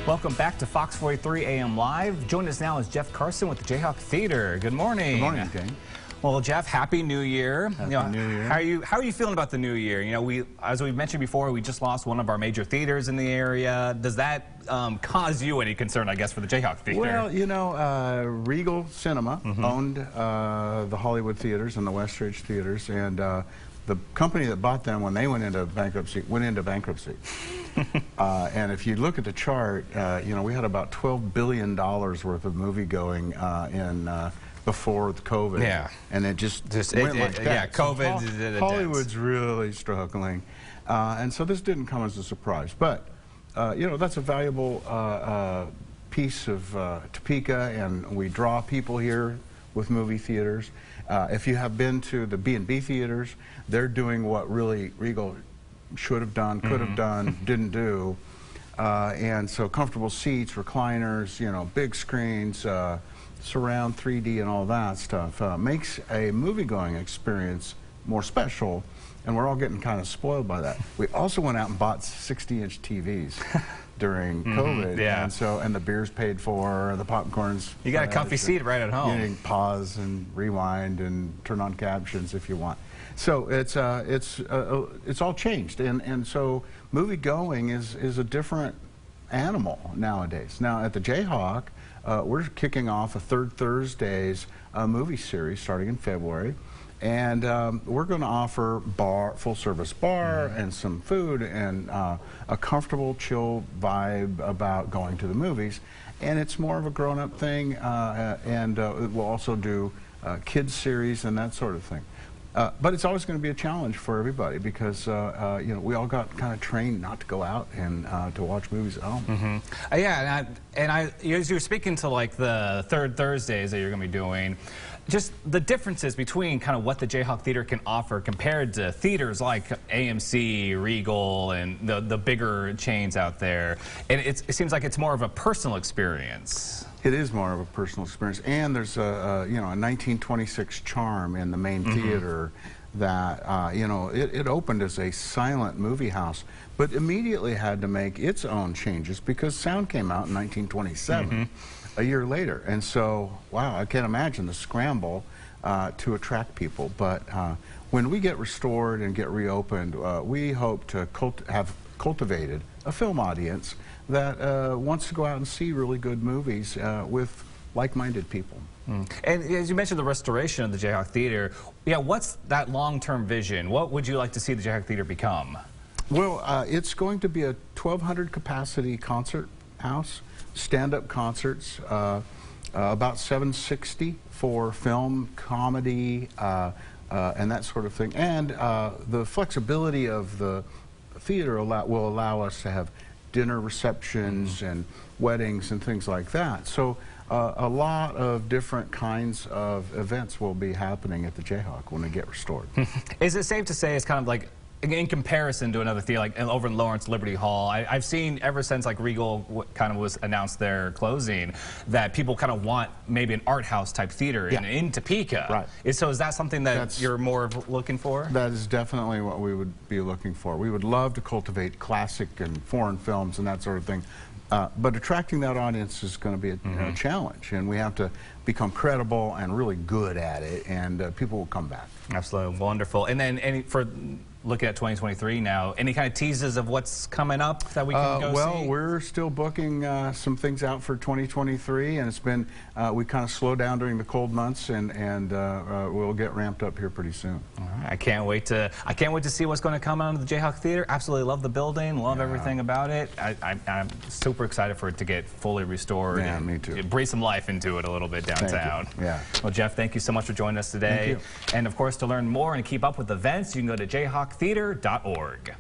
Welcome back to Fox 43 AM Live. Joining us now is Jeff Carson with the Jayhawk Theater. Good morning. Good morning, Dane. Well, Jeff, Happy New Year. Happy New Year. How are you feeling about the new year? You know, as we mentioned before, we just lost one of our major theaters in the area. Does that cause you any concern, I guess, for the Jayhawk Theater? Well, you know, Regal Cinema owned the Hollywood theaters and the Westridge theaters, and the company that bought them, when they went into bankruptcy, and if you look at the chart, you know, we had about $12 billion worth of movie going in before the COVID. Yeah. And it just went like that. Yeah, COVID. So Hollywood's really struggling. And so this didn't come as a surprise. But, you know, that's a valuable piece of Topeka, and we draw people here with movie theaters. If you have been to the B&B theaters, they're doing what really Regal should have done, could have done, didn't do. And so comfortable seats, recliners, you know, big screens, surround 3D and all that stuff makes a movie-going experience more special, and we're all getting kind of spoiled by that. We also went out and bought 60-inch TVs during COVID, and the beer's paid for, the popcorn's. You got a comfy seat right at home. You can pause and rewind and turn on captions if you want. So it's all changed, and so movie-going is a different animal nowadays. Now at the Jayhawk, we're kicking off a third Thursdays movie series starting in February, and we're going to offer full-service bar and some food and a comfortable, chill vibe about going to the movies. And it's more of a grown-up thing, and we'll also do kids series and that sort of thing. But it's always going to be a challenge for everybody because you know, we all got kind of trained not to go out and to watch movies at home. Yeah, and as you were speaking to like the third Thursdays that you're going to be doing, just the differences between kind of what the Jayhawk Theater can offer compared to theaters like AMC, Regal, and the bigger chains out there. And it seems like it's more of a personal experience. It is more of a personal experience, and there's a you know, a 1926 charm in the main theater that you know, it opened as a silent movie house, but immediately had to make its own changes because sound came out in 1927, a year later, and so wow, I can't imagine the scramble to attract people. But when we get restored and get reopened, we hope to have cultivated a film audience that wants to go out and see really good movies with like-minded people. And as you mentioned the restoration of the Jayhawk Theater, yeah, what's that long-term vision? What would you like to see the Jayhawk Theater become? Well, it's going to be a 1,200 capacity concert house, stand-up concerts, about 760 for film, comedy, and that sort of thing. And the flexibility of the theater will allow us to have dinner receptions and weddings and things like that. So a lot of different kinds of events will be happening at the Jayhawk when we get restored. Is it safe to say it's kind of like, in comparison to another theater, like over in Lawrence Liberty Hall, I've seen ever since like Regal kind of was announced their closing that people kind of want maybe an art house type theater in Topeka. Right. So is that something that you're more looking for? That is definitely what we would be looking for. We would love to cultivate classic and foreign films and that sort of thing. But attracting that audience is going to be a challenge, and we have to become credible and really good at it, and people will come back. Absolutely. Wonderful. And then for looking at 2023 now, any kind of teases of what's coming up that we can go see? Well, we're still booking some things out for 2023, and it's been, we kind of slowed down during the cold months, and we'll get ramped up here pretty soon. All right. I can't wait to see what's going to come out of the Jayhawk Theater. Absolutely love the building, love everything about it. I'm super excited for it to get fully restored. Yeah, me too. Breathe some life into it a little bit downtown. Yeah. Well, Jeff, thank you so much for joining us today. Thank you. And of course, to learn more and keep up with events, you can go to jayhawktheater.org.